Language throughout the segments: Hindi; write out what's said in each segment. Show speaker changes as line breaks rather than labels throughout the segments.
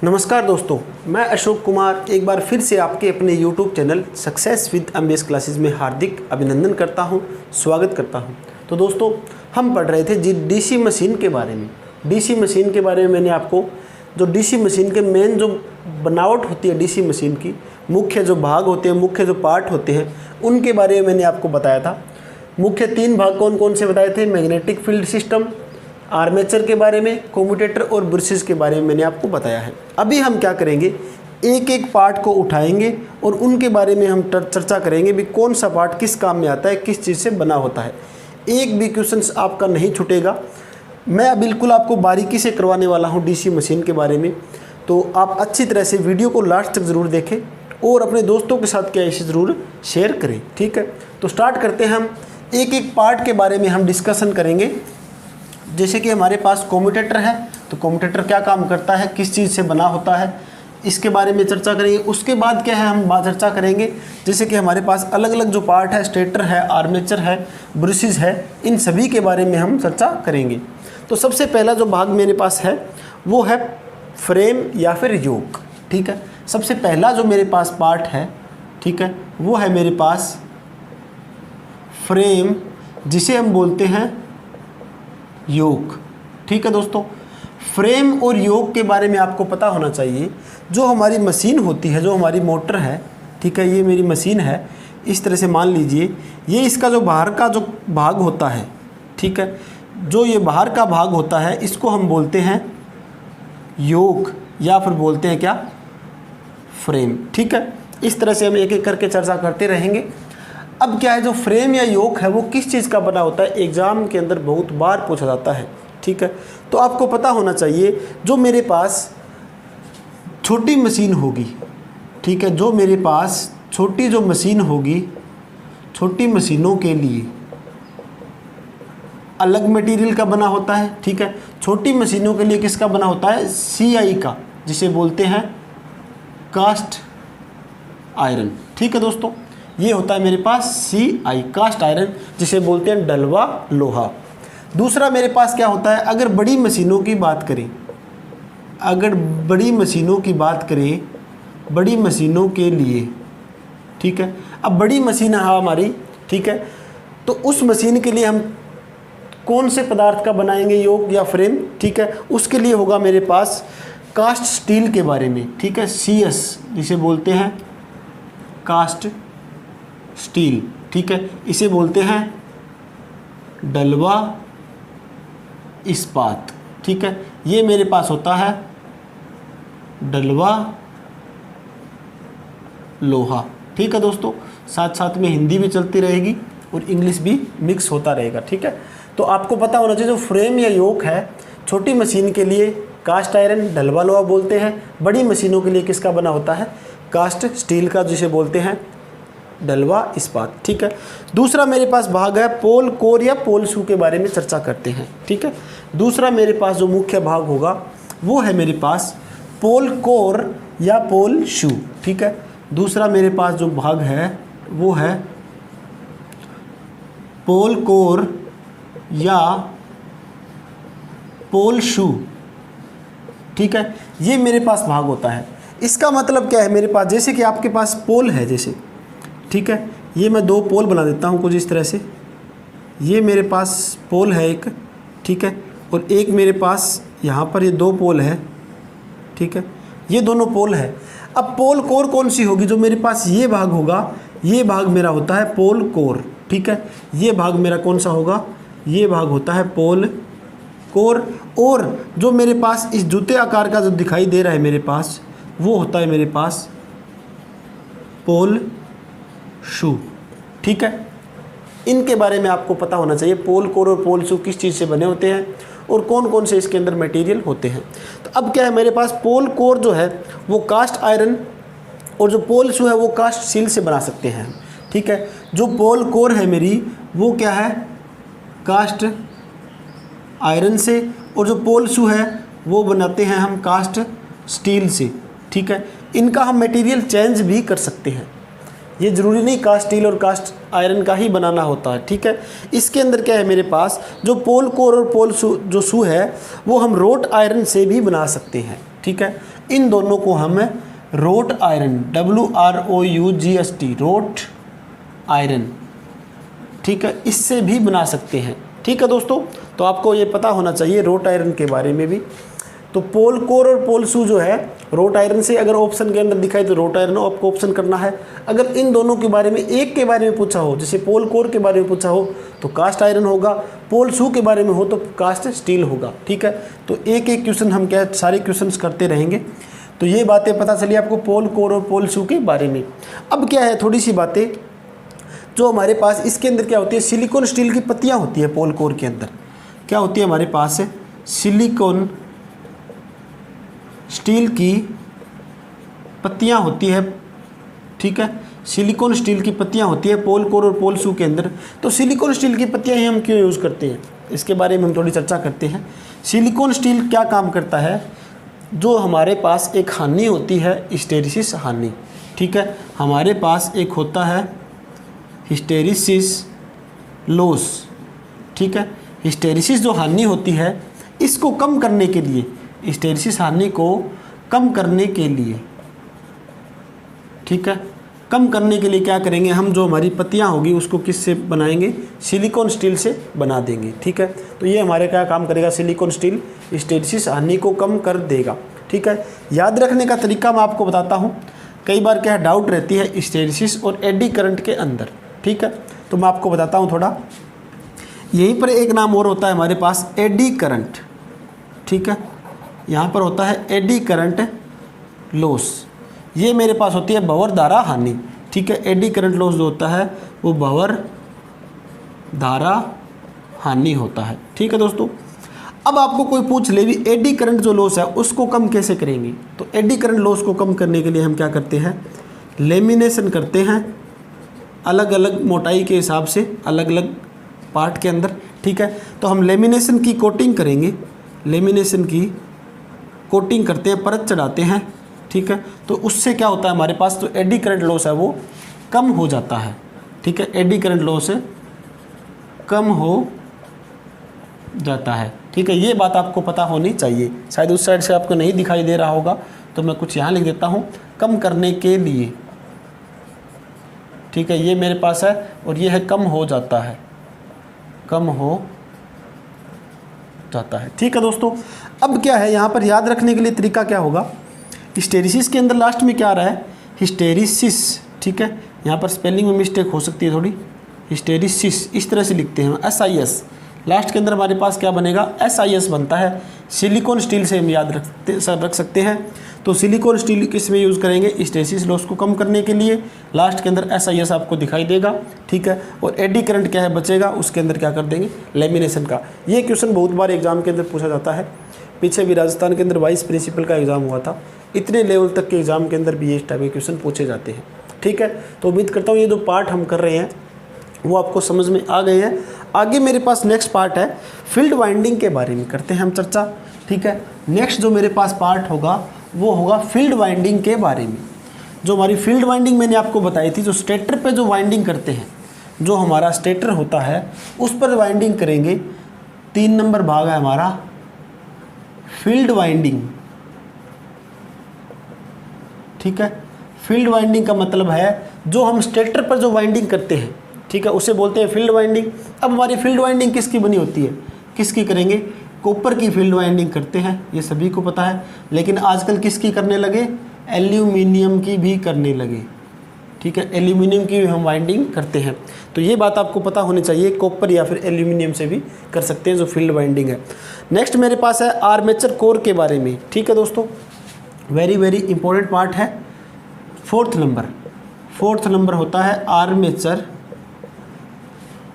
नमस्कार दोस्तों, मैं अशोक कुमार एक बार फिर से आपके अपने YouTube channel success with MBS classes में हार्दिक अभिनंदन करता हूं, स्वागत करता हूं। तो दोस्तों, हम पढ़ रहे थे डीसी मशीन के बारे में। डीसी मशीन के बारे में मैंने आपको जो डीसी मशीन के मेन जो बनावट होती है डीसी मशीन की, मुख्य जो भाग होते हैं, मुख्य जो पार्ट होते हैं, उनके बारे में मैंने आपको बताया था। मुख्य 3 भाग कौन कौन से बताए थे? मैग्नेटिक फील्ड सिस्टम, आर्मेचर के बारे में, कम्यूटेटर और ब्रशेस के बारे में मैंने आपको बताया है। अभी हम क्या करेंगे, एक एक पार्ट को उठाएंगे और उनके बारे में हम चर्चा करेंगे भी कौन सा पार्ट किस काम में आता है, किस चीज़ से बना होता है। एक भी क्वेश्चन आपका नहीं छूटेगा। मैं बिल्कुल आपको बारीकी से करवाने वाला हूँ डीसी मशीन के बारे में, तो आप अच्छी तरह से वीडियो को लास्ट तक ज़रूर देखें और अपने दोस्तों के साथ क्या इसे ज़रूर शेयर करें। ठीक है, तो स्टार्ट करते हैं। हम एक एक पार्ट के बारे में हम डिस्कशन करेंगे। जैसे कि हमारे पास कम्यूटेटर है, तो कम्यूटेटर क्या काम करता है, किस चीज़ से बना होता है, इसके बारे में चर्चा करेंगे। उसके बाद क्या है, हम चर्चा करेंगे जैसे कि हमारे पास अलग अलग जो पार्ट है, स्टेटर है, आर्मेचर है, ब्रशेस है, इन सभी के बारे में हम चर्चा करेंगे। तो सबसे पहला जो भाग मेरे पास है वो है फ्रेम या फिर योक। ठीक है, सबसे पहला जो मेरे पास पार्ट है, ठीक है, वो है मेरे पास फ्रेम, जिसे हम बोलते हैं योक। ठीक है दोस्तों, फ्रेम और योक के बारे में आपको पता होना चाहिए। जो हमारी मशीन होती है, जो हमारी मोटर है, ठीक है, ये मेरी मशीन है, इस तरह से मान लीजिए ये इसका जो बाहर का जो भाग होता है, ठीक है, जो ये बाहर का भाग होता है, इसको हम बोलते हैं योक या फिर बोलते हैं क्या, फ्रेम। ठीक है, इस तरह से हम एक एक करके चर्चा करते रहेंगे। अब क्या है, जो फ्रेम या योक है वो किस चीज़ का बना होता है, एग्ज़ाम के अंदर बहुत बार पूछा जाता है। ठीक है, तो आपको पता होना चाहिए जो मेरे पास छोटी मशीन होगी, ठीक है, जो मेरे पास छोटी जो मशीन होगी, छोटी मशीनों के लिए अलग मटेरियल का बना होता है। ठीक है, छोटी मशीनों के लिए किसका बना होता है, CI का, जिसे बोलते हैं कास्ट आयरन। ठीक है दोस्तों, ये होता है मेरे पास CI कास्ट आयरन, जिसे बोलते हैं डलवा लोहा। दूसरा मेरे पास क्या होता है, अगर बड़ी मशीनों की बात करें, अगर बड़ी मशीनों की बात करें, बड़ी मशीनों के लिए, ठीक है, अब बड़ी मशीन है हमारी, ठीक है, तो उस मशीन के लिए हम कौन से पदार्थ का बनाएंगे, योक या फ्रेम। ठीक है, उसके लिए होगा मेरे पास कास्ट स्टील के बारे में, ठीक है, CS जिसे बोलते हैं कास्ट स्टील। ठीक है, इसे बोलते हैं डलवा इस्पात। ठीक है, ये मेरे पास होता है डलवा लोहा। ठीक है दोस्तों, साथ साथ में हिंदी भी चलती रहेगी और इंग्लिश भी मिक्स होता रहेगा। ठीक है, तो आपको पता होना चाहिए जो फ्रेम या योक है, छोटी मशीन के लिए कास्ट आयरन डलवा लोहा बोलते हैं, बड़ी मशीनों के लिए किसका बना होता है, कास्ट स्टील का, जिसे बोलते हैं डलवा इस्पात। ठीक है, दूसरा मेरे पास भाग है पोल कोर या पोल शू के बारे में चर्चा करते हैं। ठीक है, दूसरा मेरे पास जो मुख्य भाग होगा वो है मेरे पास पोल कोर या पोल शू। ठीक है, दूसरा मेरे पास जो भाग है वो है पोल कोर या पोल शू। ठीक है, ये मेरे पास भाग होता है। इसका मतलब क्या है, मेरे पास जैसे कि आपके पास पोल है, जैसे, ठीक है, ये मैं 2 पोल बना देता हूँ कुछ इस तरह से। ये मेरे पास पोल है एक, ठीक है, और एक मेरे पास यहाँ पर ये 2 पोल है। ठीक है, ये दोनों पोल है। अब पोल कोर कौन सी होगी, जो मेरे पास ये भाग होगा, ये भाग मेरा होता है पोल कोर। ठीक है, ये भाग मेरा कौन सा होगा, ये भाग होता है पोल कोर। और जो मेरे पास इस जूते आकार का जो दिखाई दे रहा है मेरे पास, वो होता है मेरे पास पोल शू। ठीक है, इनके बारे में आपको पता होना चाहिए, पोल कोर और पोल शू किस चीज़ से बने होते हैं और कौन कौन से इसके अंदर मटेरियल होते हैं। तो अब क्या है, मेरे पास पोल कोर जो है वो कास्ट आयरन और जो पोल शू है वो कास्ट स्टील से बना सकते हैं। ठीक है, जो पोल कोर है मेरी वो क्या है, कास्ट आयरन से, और जो पोल शू है वो बनाते हैं हम कास्ट स्टील से। ठीक है, इनका हम मटेरियल चेंज भी कर सकते हैं, ये ज़रूरी नहीं कास्ट स्टील और कास्ट आयरन का ही बनाना होता है। ठीक है, इसके अंदर क्या है, मेरे पास जो पोल कोर और पोल शू जो शू है वो हम रोट आयरन से भी बना सकते हैं। ठीक है। इन दोनों को हम road iron, WROUGST, road iron, ठीक है, इससे भी बना सकते हैं। ठीक है दोस्तों, तो आपको ये पता होना चाहिए रोट आयरन के बारे में भी। तो पोल कोर और पोल शू जो है रोट आयरन से, अगर ऑप्शन के अंदर दिखाई तो रोट आयरन आपको ऑप्शन करना है। अगर इन दोनों के बारे में एक के बारे में पूछा हो, जैसे पोल कोर के बारे में पूछा हो तो कास्ट आयरन होगा, पोल शू के बारे में हो तो कास्ट स्टील होगा। ठीक है, तो एक एक क्वेश्चन हम क्या सारे क्वेश्चंस करते रहेंगे। तो ये बातें पता चली आपको पोल कोर और पोल शू के बारे में। अब क्या है, थोड़ी सी बातें जो हमारे पास इसके अंदर क्या होती है, सिलिकॉन स्टील की पत्तियाँ होती है। पोल कोर के अंदर क्या होती है हमारे पास, सिलिकॉन स्टील की पत्तियाँ होती है। ठीक है, सिलिकॉन स्टील की पत्तियाँ होती है पोल कोर और पोल शू के अंदर। तो सिलिकॉन स्टील की पत्तियाँ ही हम क्यों यूज़ करते हैं, इसके बारे में हम थोड़ी चर्चा करते हैं। सिलिकॉन स्टील क्या काम करता है, जो हमारे पास एक हानि होती है हिस्टेरिसिस हानि। ठीक है, हमारे पास एक होता है हिस्टेरिसिस लॉस। ठीक है, हिस्टेरिसिस जो हानि होती है इसको कम करने के लिए, हिस्टेरिसिस हानि को कम करने के लिए, ठीक है, कम करने के लिए क्या करेंगे हम, जो हमारी पत्तियां होगी उसको किससे बनाएंगे, सिलिकॉन स्टील से बना देंगे। ठीक है, तो ये हमारे क्या काम करेगा, सिलिकॉन स्टील हिस्टेरिसिस हानि को कम कर देगा। ठीक है, याद रखने का तरीका मैं आपको बताता हूँ। कई बार क्या डाउट रहती है हिस्टेरिसिस और एडी करंट के अंदर। ठीक है, तो मैं आपको बताता हूँ थोड़ा। यहीं पर एक नाम और होता है हमारे पास, एडी करंट। ठीक है, यहाँ पर होता है एडी करंट लॉस। ये मेरे पास होती है भंवर धारा हानि। ठीक है, एडी करंट लॉस जो होता है वो भंवर धारा हानि होता है। ठीक है दोस्तों, अब आपको कोई पूछ ले भी एडी करंट जो लॉस है उसको कम कैसे करेंगे, तो एडी करंट लॉस को कम करने के लिए हम क्या करते हैं, लेमिनेशन करते हैं अलग अलग मोटाई के हिसाब से, अलग अलग पार्ट के अंदर। ठीक है, तो हम लेमिनेशन की कोटिंग करेंगे, लेमिनेशन की कोटिंग करते हैं, परत चढ़ाते हैं। ठीक है, तो उससे क्या होता है हमारे पास, तो एडी करंट लॉस है वो कम हो जाता है। ठीक है, एडी करंट लॉस कम हो जाता है। ठीक है, ये बात आपको पता होनी चाहिए। शायद उस साइड से आपको नहीं दिखाई दे रहा होगा, तो मैं कुछ यहाँ लिख देता हूँ, कम करने के लिए। ठीक है, ये मेरे पास है और ये है कम हो जाता है, कम हो जाता है। ठीक है दोस्तों, अब क्या है यहाँ पर याद रखने के लिए तरीका क्या होगा, हिस्टेरिसिस के अंदर लास्ट में क्या आ रहा है, हिस्टेरिसिस। ठीक है, यहाँ पर स्पेलिंग में मिस्टेक हो सकती है थोड़ी, हिस्टेरिसिस इस तरह से लिखते हैं SIS, लास्ट के अंदर हमारे पास क्या बनेगा, SIS बनता है। सिलिकॉन स्टील से हम याद रख सकते हैं। तो सिलिकॉन स्टील किस में यूज़ करेंगे, हिस्टेरिसिस लॉस को कम करने के लिए। लास्ट के अंदर SIS आपको दिखाई देगा। ठीक है, और एडी करंट क्या है बचेगा, उसके अंदर क्या कर देंगे, लेमिनेशन का। ये क्वेश्चन बहुत बार एग्जाम के अंदर पूछा जाता है। पीछे भी राजस्थान के अंदर वाइस प्रिंसिपल का एग्ज़ाम हुआ था, इतने लेवल तक के एग्ज़ाम के अंदर भी इस टाइप के क्वेश्चन पूछे जाते हैं। ठीक है, तो उम्मीद करता हूँ ये जो पार्ट हम कर रहे हैं वो आपको समझ में आ गए हैं। आगे मेरे पास नेक्स्ट पार्ट है, फील्ड वाइंडिंग के बारे में करते हैं हम चर्चा। ठीक है, नेक्स्ट जो मेरे पास पार्ट होगा वो होगा फील्ड वाइंडिंग के बारे में। जो हमारी फील्ड वाइंडिंग मैंने आपको बताई थी, जो स्टेटर पे जो वाइंडिंग करते हैं, जो हमारा स्टेटर होता है उस पर वाइंडिंग करेंगे। 3 नंबर भाग है हमारा फील्ड वाइंडिंग। ठीक है, फील्ड वाइंडिंग का मतलब है जो हम स्टेटर पर जो वाइंडिंग करते हैं, ठीक है, उसे बोलते हैं फील्ड वाइंडिंग। अब हमारी फील्ड वाइंडिंग किसकी बनी होती है, किसकी करेंगे, कॉपर की फील्ड वाइंडिंग करते हैं, ये सभी को पता है। लेकिन आजकल किसकी करने लगे, एल्यूमिनियम की भी करने लगे। ठीक है, एल्यूमिनियम की भी हम वाइंडिंग करते हैं। तो ये बात आपको पता होनी चाहिए, कॉपर या फिर एल्यूमिनियम से भी कर सकते हैं जो फील्ड वाइंडिंग है। नेक्स्ट मेरे पास है आर्मेचर कोर के बारे में। ठीक है दोस्तों, वेरी वेरी इंपॉर्टेंट पार्ट है। 4th नंबर होता है आर्मेचर।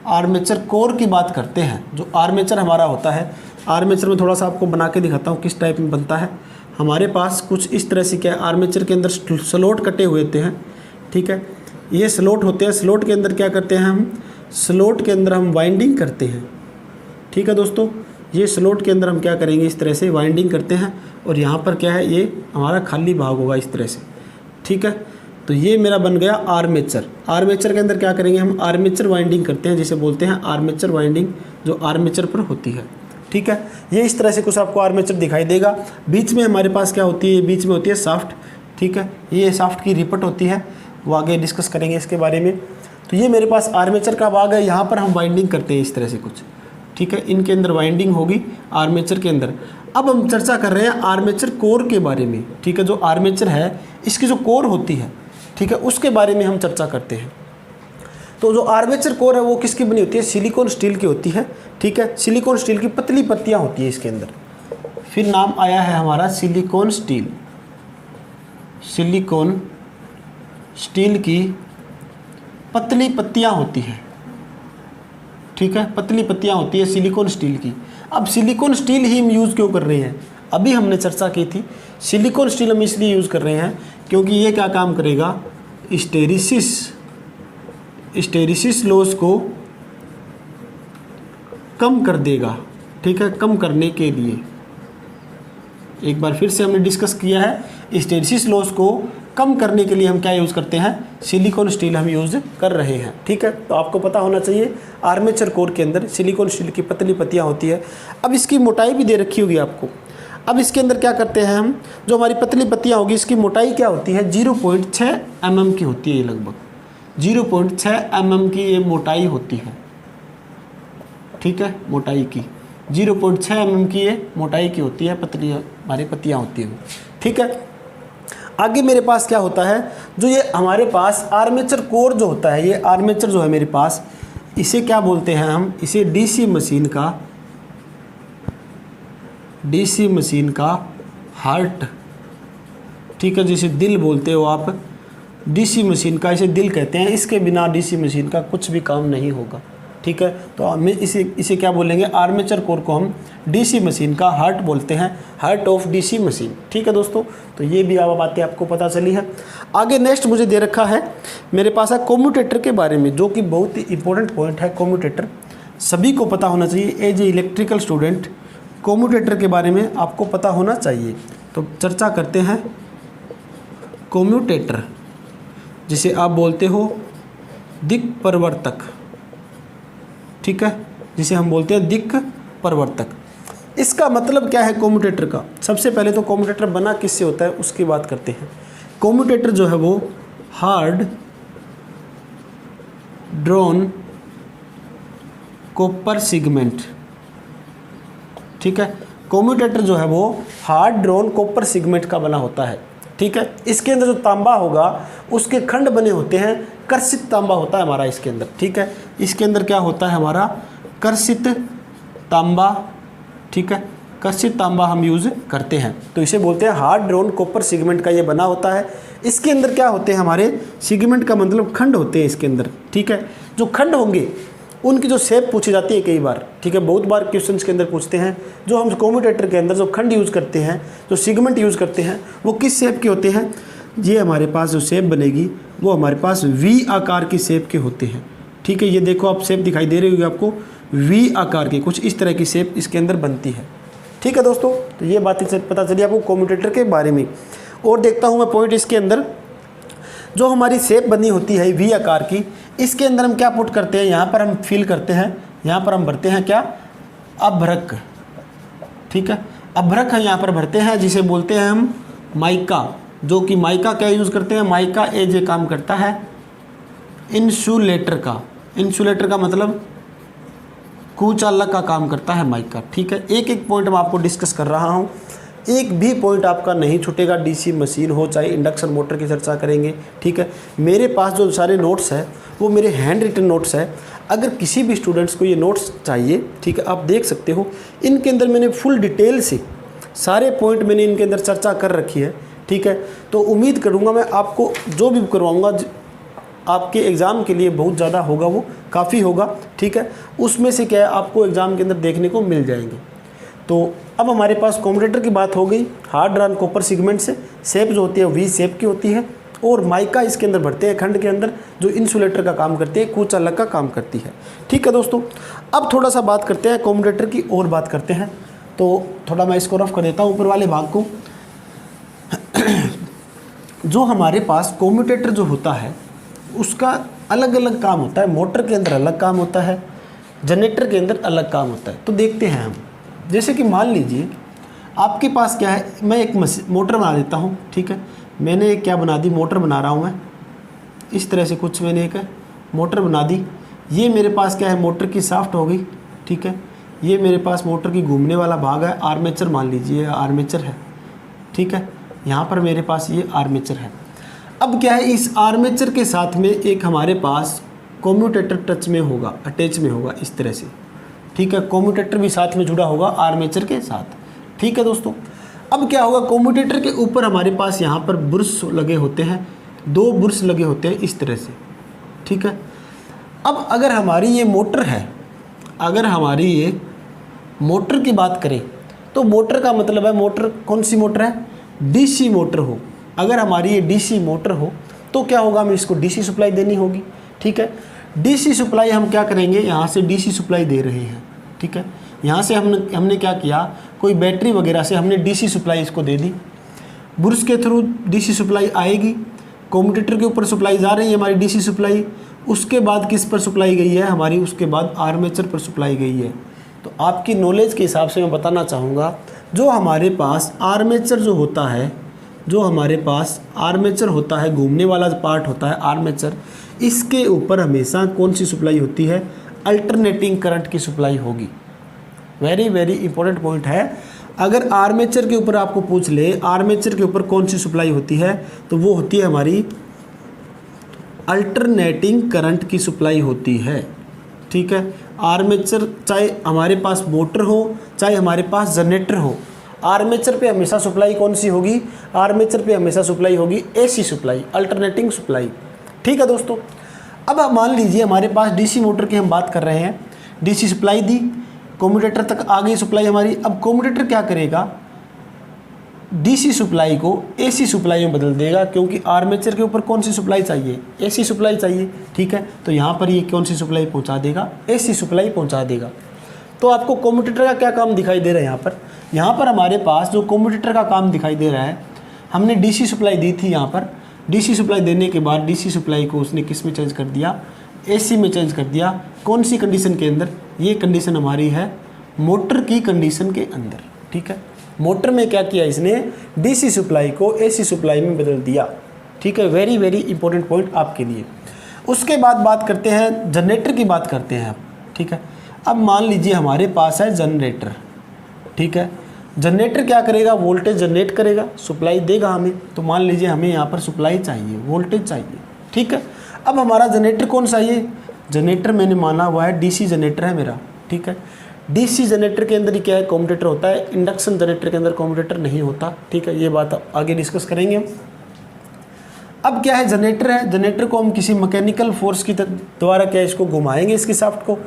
आर्मेचर कोर की बात करते हैं। जो आर्मेचर हमारा होता है, आर्मेचर में थोड़ा सा आपको बना के दिखाता हूँ किस टाइप में बनता है। हमारे पास कुछ इस तरह से क्या है, आर्मेचर के अंदर स्लोट कटे हुए होते हैं। ठीक है, ये स्लोट होते हैं। स्लोट के अंदर क्या करते हैं हम, स्लोट के अंदर हम वाइंडिंग करते हैं। ठीक है दोस्तों, ये स्लोट के अंदर हम क्या करेंगे, इस तरह से वाइंडिंग करते हैं। और यहाँ पर क्या है, ये हमारा खाली भाग होगा इस तरह से। ठीक है, तो ये मेरा बन गया आर्मेचर। आर्मेचर के अंदर क्या करेंगे हम, आर्मेचर वाइंडिंग करते हैं, जिसे बोलते हैं आर्मेचर वाइंडिंग, जो आर्मेचर पर होती है। ठीक है। ये इस तरह से कुछ आपको आर्मेचर दिखाई देगा। बीच में हमारे पास क्या होती है, बीच में होती है शाफ्ट, ठीक है। ये शाफ्ट की रिपट होती है, वो आगे डिस्कस करेंगे इसके बारे में। तो ये मेरे पास आर्मेचर का भाग है, यहाँ पर हम वाइंडिंग करते हैं इस तरह से कुछ, ठीक है। इनके अंदर वाइंडिंग होगी आर्मेचर के अंदर। अब हम चर्चा कर रहे हैं आर्मेचर कोर के बारे में, ठीक है। जो आर्मेचर है इसकी जो कोर होती है, ठीक है, उसके बारे में हम चर्चा करते हैं। तो जो आर्मेचर कोर है वो किसकी बनी होती है, सिलिकॉन स्टील की होती है, ठीक है। सिलिकॉन स्टील की पतली पत्तियां होती है इसके अंदर, फिर नाम आया है हमारा सिलिकॉन स्टील। सिलिकॉन स्टील की पतली पत्तियां होती है, ठीक है, पतली पत्तियां होती है सिलिकॉन स्टील की। अब सिलिकॉन स्टील ही हम यूज़ क्यों कर रहे हैं, अभी हमने चर्चा की थी। सिलिकॉन स्टील हम इसलिए यूज़ कर रहे हैं क्योंकि ये क्या काम करेगा, स्टेरिसिस लॉस को कम कर देगा, ठीक है। कम करने के लिए एक बार फिर से हमने डिस्कस किया है, स्टेरिसिस लॉस को कम करने के लिए हम क्या यूज़ करते हैं, सिलिकॉन स्टील हम यूज़ कर रहे हैं, ठीक है। तो आपको पता होना चाहिए आर्मेचर कोर के अंदर सिलिकॉन स्टील की पतली पत्तियां होती है। अब इसकी मोटाई भी दे रखी होगी आपको। अब इसके अंदर क्या करते हैं हम, जो हमारी पतली पत्तियां होगी इसकी मोटाई क्या होती है, 0.6 mm की होती है। ये लगभग 0.6 mm की ये मोटाई होती है, ठीक है। मोटाई की 0.6 mm की ये मोटाई की होती है, पतली हमारी पत्तियां होती हैं, ठीक है। आगे मेरे पास क्या होता है, जो ये हमारे पास आर्मेचर कोर जो होता है, ये आर्मेचर जो है मेरे पास, इसे क्या बोलते हैं हम, इसे डीसी मशीन का हार्ट, ठीक है, जिसे दिल बोलते हो आप, डीसी मशीन का इसे दिल कहते हैं। इसके बिना डीसी मशीन का कुछ भी काम नहीं होगा, ठीक है। तो हम इसे क्या बोलेंगे, आर्मेचर कोर को हम डीसी मशीन का हार्ट बोलते हैं, हार्ट ऑफ डीसी मशीन, ठीक है दोस्तों। तो ये भी बातें आपको पता चली है। आगे नेक्स्ट मुझे दे रखा है मेरे पास है कम्यूटेटर के बारे में, जो कि बहुत ही इंपॉर्टेंट पॉइंट है। कम्यूटेटर सभी को पता होना चाहिए, as a electrical student commutator के बारे में आपको पता होना चाहिए। तो चर्चा करते हैं कम्यूटेटर, जिसे आप बोलते हो दिक् परिवर्तक, ठीक है, जिसे हम बोलते हैं दिक् परिवर्तक। इसका मतलब क्या है कम्यूटेटर का, सबसे पहले तो कम्यूटेटर बना किससे होता है उसकी बात करते हैं। कम्यूटेटर जो है वो हार्ड ड्रॉन कॉपर सेगमेंट, ठीक है। कम्यूटेटर जो है वो हार्ड ड्रॉन कॉपर सेगमेंट का बना होता है, ठीक है। इसके अंदर जो तांबा होगा उसके खंड बने होते हैं, कर्षित तांबा होता है हमारा इसके अंदर, ठीक है। इसके अंदर क्या होता है हमारा, कर्षित तांबा, ठीक है। कर्षित तांबा हम यूज़ करते हैं, तो इसे बोलते हैं हार्ड ड्रॉन कॉपर सेगमेंट का ये बना होता है। इसके अंदर क्या होते हैं हमारे, सेगमेंट का मतलब खंड होते हैं इसके अंदर, ठीक है। जो खंड होंगे उनकी जो शेप पूछी जाती है कई बार, ठीक है, बहुत बार क्वेश्चंस के अंदर पूछते हैं। जो हम कम्यूटेटर के अंदर जो खंड यूज़ करते हैं, जो सेगमेंट यूज़ करते हैं, वो किस शेप के होते हैं, ये हमारे पास जो शेप बनेगी वो हमारे पास वी आकार की शेप के होते हैं, ठीक है। ये देखो आप शेप दिखाई दे रही होगी आपको, वी आकार की कुछ इस तरह की शेप इसके अंदर बनती है, ठीक है दोस्तों। तो ये बातें पता चली आपको कम्यूटेटर के बारे में। और देखता हूँ मैं पॉइंट इसके अंदर, जो हमारी शेप बनी होती है वी आकार की, इसके अंदर हम क्या पुट करते हैं, यहाँ पर हम फिल करते हैं, यहाँ पर हम भरते हैं क्या, अभ्रक, ठीक है। अभ्रक है यहाँ पर भरते हैं, जिसे बोलते हैं हम माइका, जो कि माइका क्या यूज़ करते हैं, माइका एज ए काम करता है इंसुलेटर का। इंसुलेटर का मतलब कुचालक का काम करता है माइका, ठीक है। एक एक पॉइंट मैं आपको डिस्कस कर रहा हूँ, एक भी पॉइंट आपका नहीं छूटेगा। डीसी मशीन हो चाहे इंडक्शन मोटर की चर्चा करेंगे, ठीक है। मेरे पास जो सारे नोट्स हैं वो मेरे हैंड रिटन नोट्स है। अगर किसी भी स्टूडेंट्स को ये नोट्स चाहिए, ठीक है, आप देख सकते हो। इनके अंदर मैंने फुल डिटेल से सारे पॉइंट मैंने इनके अंदर चर्चा कर रखी है, ठीक है। तो उम्मीद करूँगा मैं आपको जो भी करवाऊँगा आपके एग्ज़ाम के लिए बहुत ज़्यादा होगा, वो काफ़ी होगा, ठीक है। उसमें से क्या है आपको एग्ज़ाम के अंदर देखने को मिल जाएंगे। तो अब हमारे पास कम्यूटेटर की बात हो गई, हार्ड ड्रॉन कॉपर सेगमेंट से, शेप जो होती है वी शेप की होती है, और माइका इसके अंदर भरते हैं खंड के अंदर, जो इंसुलेटर का काम करती है, कुचालक का काम करती है, ठीक है दोस्तों। अब थोड़ा सा बात करते हैं कम्यूटेटर की और बात करते हैं। तो थोड़ा मैं इसको रफ कर देता हूँ ऊपर वाले भाग को। जो हमारे पास कम्यूटेटर जो होता है उसका अलग अलग काम होता है। मोटर के अंदर अलग काम होता है, जनरेटर के अंदर अलग काम होता है। तो देखते हैं हम जैसे कि मान लीजिए आपके पास क्या है, मैं एक मोटर बना देता हूँ, ठीक है। मैंने एक क्या बना दी, मोटर बना रहा हूँ मैं, इस तरह से कुछ मैंने एक मोटर बना दी। ये मेरे पास क्या है, मोटर की शाफ्ट हो गई, ठीक है। ये मेरे पास मोटर की घूमने वाला भाग है, आर्मेचर मान लीजिए, आर्मेचर है, ठीक है। यहाँ पर मेरे पास ये आर्मेचर है। अब क्या है, इस आर्मेचर के साथ में एक हमारे पास कम्यूटेटर टच में होगा, अटैच में होगा इस तरह से, ठीक है। कम्यूटेटर भी साथ में जुड़ा होगा आर्मेचर के साथ, ठीक है दोस्तों। अब क्या होगा, कम्यूटेटर के ऊपर हमारे पास यहाँ पर ब्रश लगे होते हैं, 2 ब्रश लगे होते हैं इस तरह से, ठीक है। अब अगर हमारी ये मोटर है, अगर हमारी ये मोटर की बात करें तो मोटर का मतलब है, मोटर कौन सी मोटर है, डीसी मोटर हो। अगर हमारी ये डीसी मोटर हो तो क्या होगा, हमें इसको डीसी सप्लाई देनी होगी, ठीक है। डीसी सप्लाई हम क्या करेंगे, यहाँ से डीसी सप्लाई दे रहे हैं, ठीक है। यहाँ से हमने क्या किया, कोई बैटरी वगैरह से हमने डीसी सप्लाई इसको दे दी, ब्रश के थ्रू डीसी सप्लाई आएगी, कम्यूटेटर के ऊपर सप्लाई जा रही है हमारी डीसी सप्लाई। उसके बाद किस पर सप्लाई गई है हमारी, उसके बाद आर्मेचर पर सप्लाई गई है। तो आपकी नॉलेज के हिसाब से मैं बताना चाहूँगा, जो हमारे पास आर्मेचर जो होता है, जो हमारे पास आर्मेचर होता है, घूमने वाला पार्ट होता है आर्मेचर, इसके ऊपर हमेशा कौन सी सप्लाई होती है, अल्टरनेटिंग करंट की सप्लाई होगी। वेरी वेरी इंपॉर्टेंट पॉइंट है। अगर आर्मेचर के ऊपर आपको पूछ ले, आर्मेचर के ऊपर कौन सी सप्लाई होती है, तो वो होती है हमारी अल्टरनेटिंग करंट की सप्लाई होती है, ठीक है। आर्मेचर, चाहे हमारे पास मोटर हो, चाहे हमारे पास जनरेटर हो, आर्मेचर पे हमेशा सप्लाई कौन सी होगी, आर्मेचर पे हमेशा सप्लाई होगी एसी सप्लाई, अल्टरनेटिंग सप्लाई, ठीक है दोस्तों। अब आप मान लीजिए हमारे पास डीसी मोटर की हम बात कर रहे हैं, डीसी सप्लाई दी, कम्यूटेटर तक आ गई सप्लाई हमारी। अब कम्यूटेटर क्या करेगा, डीसी सप्लाई को एसी सप्लाई में बदल देगा, क्योंकि आर्मेचर के ऊपर कौन सी सप्लाई चाहिए, एसी सप्लाई चाहिए, ठीक है। तो यहाँ पर ये कौन सी सप्लाई पहुँचा देगा, एसी सप्लाई पहुँचा देगा। तो आपको कम्यूटेटर का क्या काम दिखाई दे रहा है, यहाँ पर हमारे पास जो कम्यूटेटर का काम दिखाई दे रहा है, हमने डीसी सप्लाई दी थी, यहाँ पर डीसी सप्लाई देने के बाद डीसी सप्लाई को उसने किस में चेंज कर दिया, एसी में चेंज कर दिया। कौन सी कंडीशन के अंदर, ये कंडीशन हमारी है मोटर की कंडीशन के अंदर, ठीक है। मोटर में क्या किया इसने, डीसी सप्लाई को एसी सप्लाई में बदल दिया, ठीक है। वेरी वेरी इंपॉर्टेंट पॉइंट आपके लिए। उसके बाद बात करते हैं जनरेटर की, बात करते हैं आप, ठीक है। अब मान लीजिए हमारे पास है जनरेटर, ठीक है। जनरेटर क्या करेगा, वोल्टेज जनरेट करेगा, सप्लाई देगा हमें। तो मान लीजिए हमें यहाँ पर सप्लाई चाहिए, वोल्टेज चाहिए, ठीक है। अब हमारा जनरेटर कौन सा है, जनरेटर मैंने माना हुआ है डीसी जनरेटर है मेरा, ठीक है। डीसी जनरेटर के अंदर ही क्या है, कम्यूटेटर होता है, इंडक्शन जनरेटर के अंदर कम्यूटेटर नहीं होता, ठीक है। ये बात आगे डिस्कस करेंगे हम। अब क्या है, जनरेटर है, जनरेटर को हम किसी मैकेनिकल फोर्स की द्वारा क्या इसको घुमाएंगे, इसकी शाफ्ट को,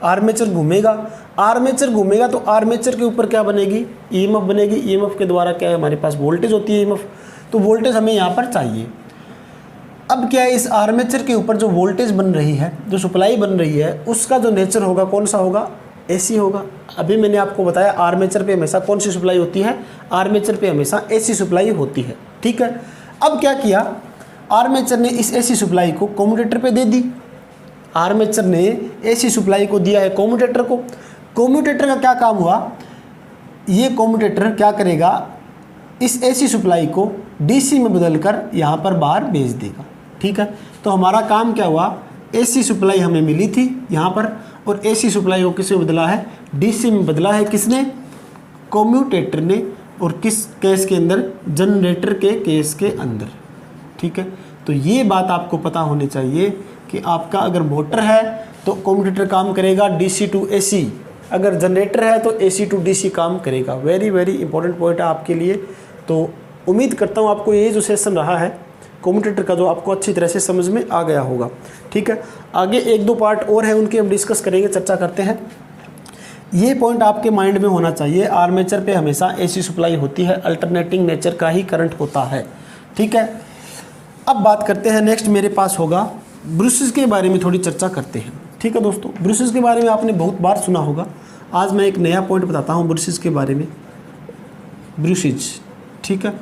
आर्मेचर घूमेगा, आर्मेचर घूमेगा तो आर्मेचर के ऊपर क्या बनेगी, ईएमएफ बनेगी। ईएमएफ के द्वारा क्या है, हमारे पास वोल्टेज होती है ईएमएफ, तो वोल्टेज हमें यहाँ पर चाहिए। अब क्या है, इस आर्मेचर के ऊपर जो वोल्टेज बन रही है, जो सप्लाई बन रही है, उसका जो नेचर होगा कौन सा होगा, एसी होगा। अभी मैंने आपको बताया आर्मेचर पे हमेशा कौन सी सप्लाई होती है, आर्मेचर पे हमेशा एसी सप्लाई होती है, ठीक है। अब क्या किया, आर्मेचर ने इस एसी सप्लाई को कम्यूटेटर पे दे दी, आर्मेचर ने एसी सप्लाई को दिया है कम्यूटेटर को। कम्यूटेटर का क्या काम हुआ, ये कम्यूटेटर क्या करेगा, इस एसी सप्लाई को डीसी में बदलकर यहाँ पर बाहर भेज देगा, ठीक है। तो हमारा काम क्या हुआ, एसी सप्लाई हमें मिली थी यहाँ पर, और एसी सप्लाई को किसमें बदला है, डीसी में बदला है, किसने, कम्यूटेटर ने। और किस केस के अंदर, जनरेटर के केस के अंदर, ठीक है। तो ये बात आपको पता होनी चाहिए कि आपका अगर मोटर है तो कम्यूटेटर काम करेगा डीसी टू एसी, अगर जनरेटर है तो एसी टू डीसी काम करेगा। वेरी वेरी इंपॉर्टेंट पॉइंट है आपके लिए। तो उम्मीद करता हूँ आपको ये जो सेशन रहा है कम्यूटेटर का, जो आपको अच्छी तरह से समझ में आ गया होगा, ठीक है। आगे 1-2 पार्ट और है, उनके हम डिस्कस करेंगे, चर्चा करते हैं। ये पॉइंट आपके माइंड में होना चाहिए, आर्मेचर पे हमेशा एसी सप्लाई होती है, अल्टरनेटिंग नेचर का ही करंट होता है, ठीक है। अब बात करते हैं, नेक्स्ट मेरे पास होगा ब्रशेस के बारे में थोड़ी चर्चा करते हैं, ठीक है दोस्तों। ब्रशेस के बारे में आपने बहुत बार सुना होगा, आज मैं एक नया पॉइंट बताता हूँ ब्रशेस के बारे में। ब्रशेज, ठीक है।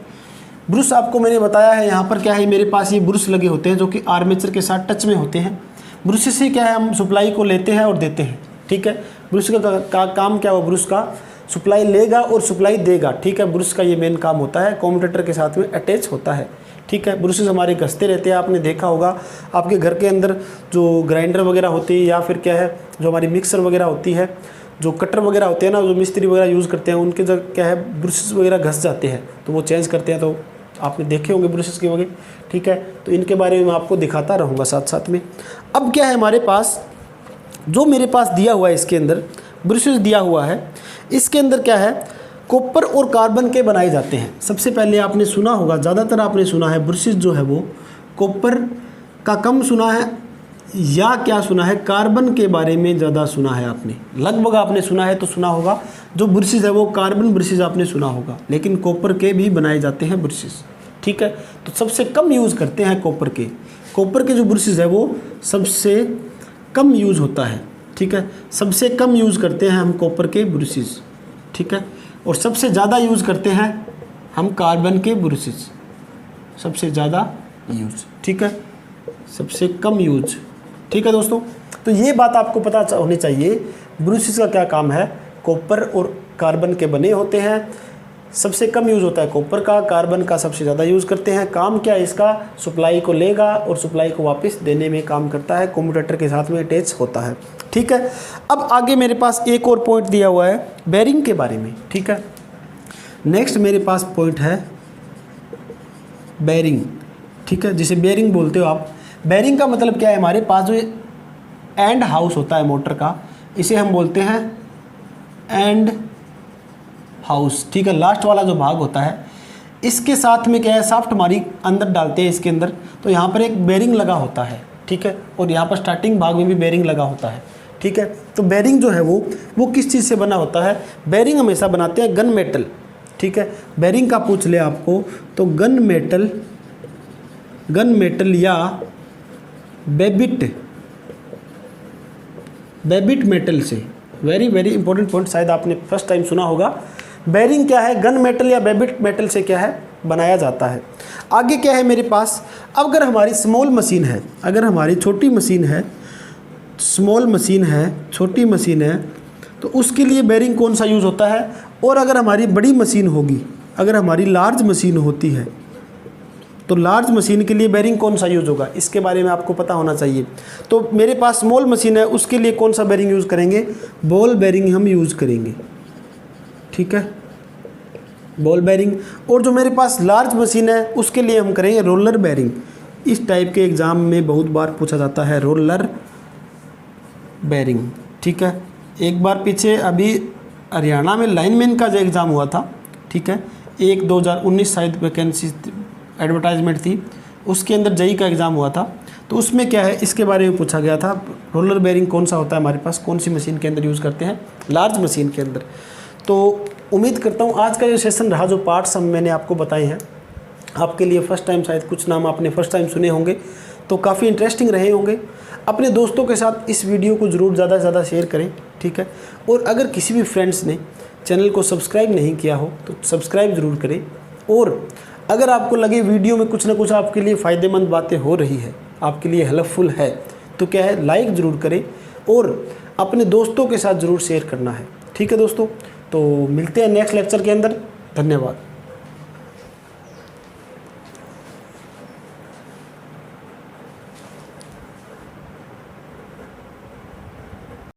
ब्रश आपको मैंने बताया है, यहाँ पर क्या है, मेरे पास ये ब्रश लगे होते हैं जो कि आर्मेचर के साथ टच में होते हैं। ब्रश से क्या है, हम सप्लाई को लेते हैं और देते हैं, ठीक है। ब्रश का काम क्या हुआ, ब्रश का सप्लाई लेगा और सप्लाई देगा, ठीक है। ब्रश का ये मेन काम होता है, कम्यूटेटर के साथ में अटैच होता है, ठीक है। ब्रशेस हमारे घसते रहते हैं, आपने देखा होगा आपके घर के अंदर जो ग्राइंडर वगैरह होती है या फिर क्या है जो हमारी मिक्सर वगैरह होती है, जो कटर वगैरह होते हैं ना, जो मिस्त्री वगैरह यूज़ करते हैं, उनके जब क्या है ब्रशेस वगैरह घस जाते हैं तो वो चेंज करते हैं, तो आपने देखे होंगे ब्रशेस के वगैरह, ठीक है। तो इनके बारे में मैं आपको दिखाता रहूँगा साथ साथ में। अब क्या है हमारे पास, जो मेरे पास दिया हुआ है इसके अंदर ब्रशेस दिया हुआ है, इसके अंदर क्या है कॉपर और कार्बन के बनाए जाते हैं। सबसे पहले आपने सुना होगा, ज़्यादातर आपने सुना है ब्रशेस जो है वो कॉपर का कम सुना है या क्या सुना है, कार्बन के बारे में ज़्यादा सुना है आपने, लगभग आपने सुना है तो सुना होगा। जो ब्रशेस है वो कार्बन ब्रशेस आपने सुना होगा, लेकिन कॉपर के भी बनाए जाते हैं ब्रशेस, ठीक है। तो सबसे कम यूज़ करते हैं कॉपर के। कॉपर के जो ब्रशेस है वो सबसे कम यूज़ होता है, ठीक है। सबसे कम यूज़ करते हैं हम कॉपर के ब्रशेस, ठीक है। और सबसे ज़्यादा यूज़ करते हैं हम कार्बन के ब्रशेस, सबसे ज़्यादा यूज़, ठीक है, सबसे कम यूज, ठीक है दोस्तों। तो ये बात आपको पता होनी चाहिए, ब्रशेस का क्या काम है, कॉपर और कार्बन के बने होते हैं। सबसे कम यूज़ होता है कॉपर का, कार्बन का सबसे ज़्यादा यूज़ करते हैं। काम क्या है इसका, सप्लाई को लेगा और सप्लाई को वापस देने में काम करता है, कम्यूटेटर के साथ में अटैच होता है, ठीक है। अब आगे मेरे पास एक और पॉइंट दिया हुआ है बेरिंग के बारे में, ठीक है। नेक्स्ट मेरे पास पॉइंट है बेरिंग, ठीक है, जिसे बेरिंग बोलते हो आप। बेरिंग का मतलब क्या है, हमारे पास जो एंड हाउस होता है मोटर का, इसे हम बोलते हैं एंड हाउस, ठीक है। लास्ट वाला जो भाग होता है, इसके साथ में क्या है साफ्ट हमारी अंदर डालते हैं इसके अंदर, तो यहाँ पर एक बेरिंग लगा होता है, ठीक है। और यहाँ पर स्टार्टिंग भाग में भी बेरिंग लगा होता है, ठीक है। तो बेरिंग जो है वो किस चीज़ से बना होता है, बेरिंग हमेशा बनाते हैं गन मेटल, ठीक है। बेरिंग का पूछ ले आपको तो गन मेटल या बेबिट मेटल से। वेरी वेरी इंपॉर्टेंट पॉइंट, शायद आपने फर्स्ट टाइम सुना होगा। बेरिंग क्या है, गन मेटल या बेबिट मेटल से क्या है बनाया जाता है। आगे क्या है मेरे पास, अगर हमारी स्मॉल मशीन है, अगर हमारी छोटी मशीन है, स्मॉल मशीन है, छोटी मशीन है, तो उसके लिए बेरिंग कौन सा यूज़ होता है। और अगर हमारी बड़ी मशीन होगी, अगर हमारी लार्ज मशीन होती है, तो लार्ज मशीन के लिए बेरिंग कौन सा यूज़ होगा, इसके बारे में आपको पता होना चाहिए। तो मेरे पास स्मॉल मशीन है, उसके लिए कौन सा बेरिंग यूज़ करेंगे, बॉल बेरिंग हम यूज़ करेंगे, ठीक है, बॉल बेरिंग। और जो मेरे पास लार्ज मशीन है उसके लिए हम करेंगे रोलर बेरिंग। इस टाइप के एग्ज़ाम में बहुत बार पूछा जाता है रोलर बेरिंग, ठीक है। एक बार पीछे अभी हरियाणा में लाइनमैन का जो एग्ज़ाम हुआ था, ठीक है, 2019 शायद वैकेंसी एडवर्टाइजमेंट थी, उसके अंदर जेई का एग्ज़ाम हुआ था, तो उसमें क्या है इसके बारे में पूछा गया था, रोलर बेरिंग कौन सा होता है हमारे पास, कौन सी मशीन के अंदर यूज़ करते हैं, लार्ज मशीन के अंदर। तो उम्मीद करता हूँ आज का जो सेशन रहा, जो पार्ट्स हम मैंने आपको बताए हैं, आपके लिए फ़र्स्ट टाइम, शायद कुछ नाम आपने फ़र्स्ट टाइम सुने होंगे, तो काफ़ी इंटरेस्टिंग रहे होंगे। अपने दोस्तों के साथ इस वीडियो को ज़रूर ज़्यादा से ज़्यादा शेयर करें, ठीक है। और अगर किसी भी फ्रेंड्स ने चैनल को सब्सक्राइब नहीं किया हो तो सब्सक्राइब ज़रूर करें। और अगर आपको लगे वीडियो में कुछ ना कुछ आपके लिए फ़ायदेमंद बातें हो रही है, आपके लिए हेल्पफुल है, तो क्या है लाइक ज़रूर करें और अपने दोस्तों के साथ ज़रूर शेयर करना है, ठीक है दोस्तों। तो मिलते हैं नेक्स्ट लेक्चर के अंदर, धन्यवाद।